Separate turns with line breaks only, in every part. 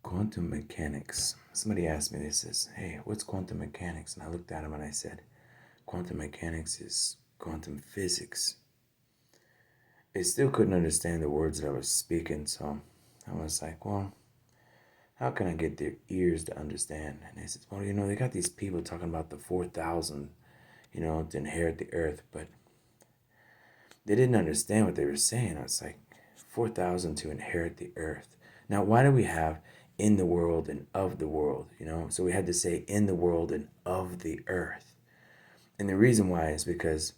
Quantum mechanics. Somebody asked me, they says, hey, what's quantum mechanics? And I looked at him and I said, quantum mechanics is quantum physics. They still couldn't understand the words that I was speaking, so I was like, well, how can I get their ears to understand? And they said, well, they got these people talking about the 4,000, to inherit the earth, but they didn't understand what they were saying. I was like, 4,000 to inherit the earth. Now, why do we have in the world and of the world, So we had to say in the world and of the earth. And the reason why is because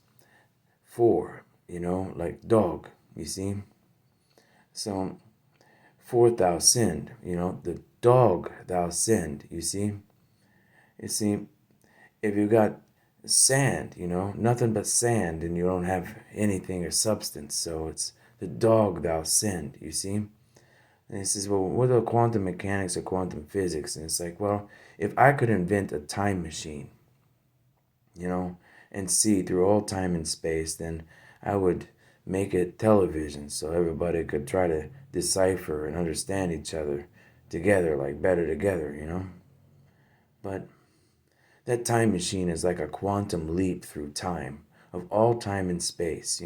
like dog, you see? So, forth thou sinned, the dog thou sinned, you see? You see, if you got sand, nothing but sand, and you don't have anything or substance, so it's the dog thou sinned, you see? And he says, well, what are quantum mechanics or quantum physics? And it's like, well, if I could invent a time machine, and see through all time and space, then I would make it television so everybody could try to decipher and understand each other together, like better together. But that time machine is like a quantum leap through time, of all time and space.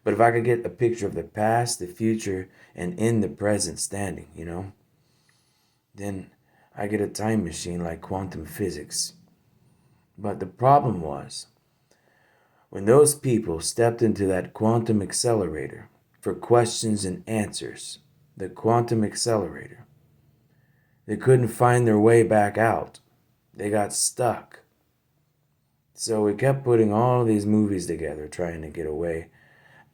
But if I could get a picture of the past, the future, and in the present standing, then I get a time machine like quantum physics. But the problem was, when those people stepped into that quantum accelerator for questions and answers, the quantum accelerator, they couldn't find their way back out. They got stuck. So we kept putting all these movies together, trying to get away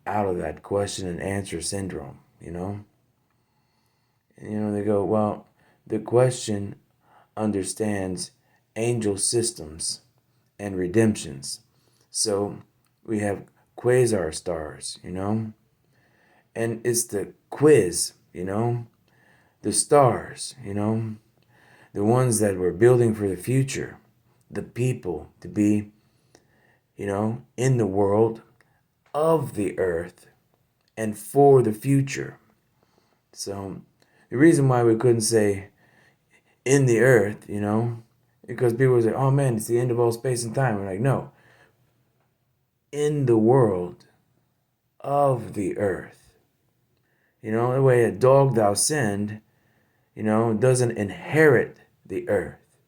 out of that question and answer syndrome. And, they go, well, the question understands angel systems and redemptions. So we have quasar stars. And it's the quiz, the stars, the ones that we're building for the future, the people to be, in the world, of the earth, and for the future. So the reason why we couldn't say in the earth, because people would say, oh man, it's the end of all space and time. We're like, no, in the world of the earth. The way a dog thou sinned, doesn't inherit the earth.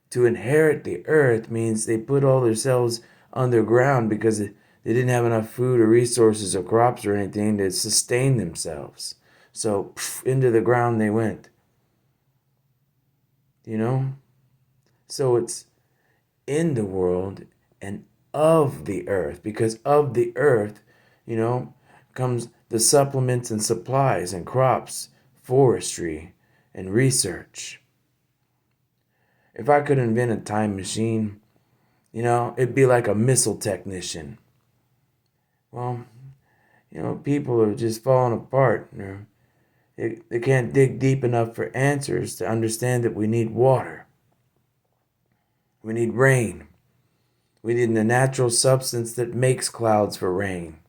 To inherit the earth means they put all themselves underground because they didn't have enough food or resources or crops or anything to sustain themselves. So into the ground they went. So it's in the world and of the earth, because of the earth, comes the supplements and supplies and crops, forestry, and research. If I could invent a time machine, it'd be like a missile technician. Well, people are just falling apart. They can't dig deep enough for answers to understand that we need water. We need rain. We need the natural substance that makes clouds for rain.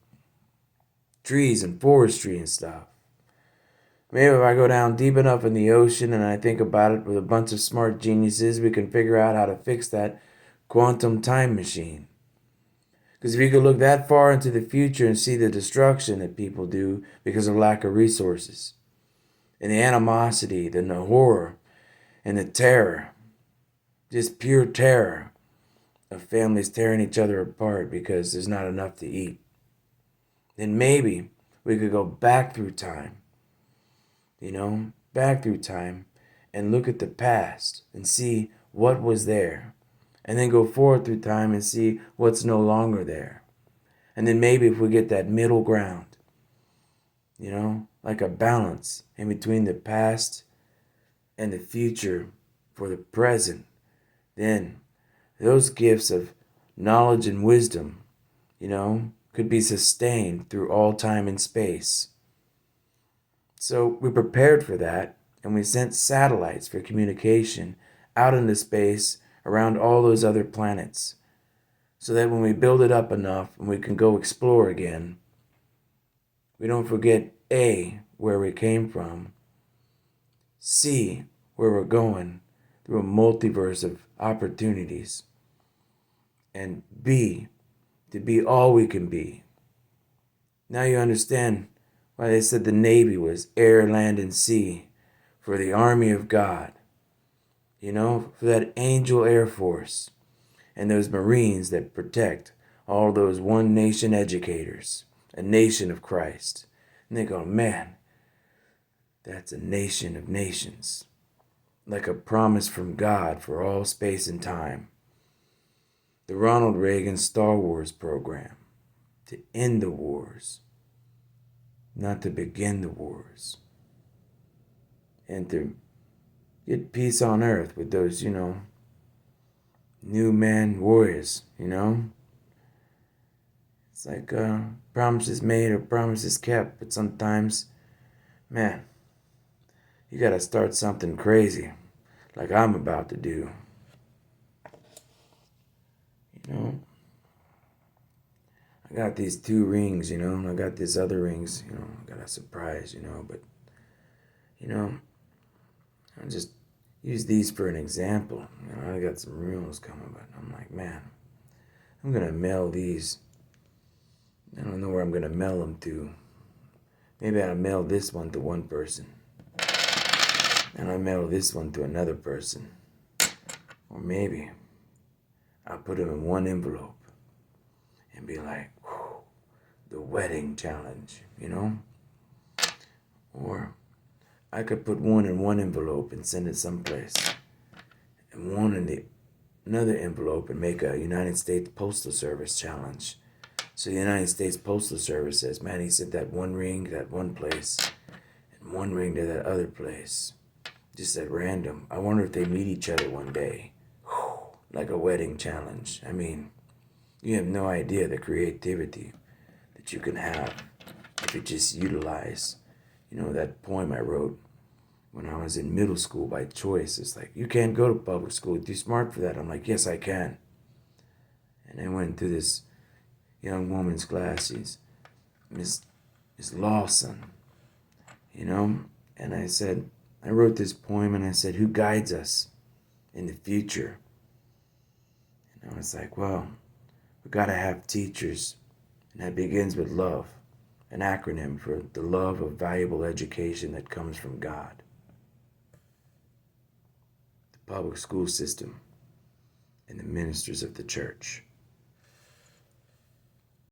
Trees and forestry and stuff. Maybe if I go down deep enough in the ocean and I think about it with a bunch of smart geniuses, we can figure out how to fix that quantum time machine. Because if you could look that far into the future and see the destruction that people do because of lack of resources, and the animosity, the horror, and the terror, just pure terror of families tearing each other apart because there's not enough to eat, then maybe we could go back through time, back through time and look at the past and see what was there. And then go forward through time and see what's no longer there. And then maybe if we get that middle ground, like a balance in between the past and the future for the present, then those gifts of knowledge and wisdom, could be sustained through all time and space. So we prepared for that, and we sent satellites for communication out into space around all those other planets, so that when we build it up enough and we can go explore again, we don't forget A, where we came from, see where we're going through a multiverse of opportunities, and to be all we can be. Now you understand why they said the Navy was air, land, and sea for the army of God, for that angel Air Force and those Marines that protect all those one nation educators, a nation of Christ. And they go, man, that's a nation of nations, like a promise from God for all space and time. The Ronald Reagan Star Wars program, to end the wars, not to begin the wars, and to get peace on earth with those, new man warriors, It's like promises made or promises kept, but sometimes, man, you gotta start something crazy, like I'm about to do. You know, I got these 2 rings, and I got these other rings, I got a surprise, but, I just use these for an example. I got some reels coming, but I'm like, man, I'm gonna mail these. I don't know where I'm gonna mail them to. Maybe I'll mail this one to one person, and I'll mail this one to another person. Or maybe I'll put them in one envelope and be like, whew, the wedding challenge, Or I could put one in one envelope and send it someplace, and one in the another envelope and make a United States Postal Service challenge. So the United States Postal Service says, man, he sent that one ring to that one place and one ring to that other place. Just at random. I wonder if they meet each other one day. Whew, like a wedding challenge. I mean, you have no idea the creativity that you can have if you just utilize, that poem I wrote when I was in middle school by choice. It's like, you can't go to public school, you're too smart for that. I'm like, yes, I can. And I went to this young woman's classes, Miss Lawson, and I said, I wrote this poem and I said, who guides us in the future? And I was like, well, we gotta have teachers, and that begins with love, an acronym for the love of valuable education that comes from God. The public school system and the ministers of the church.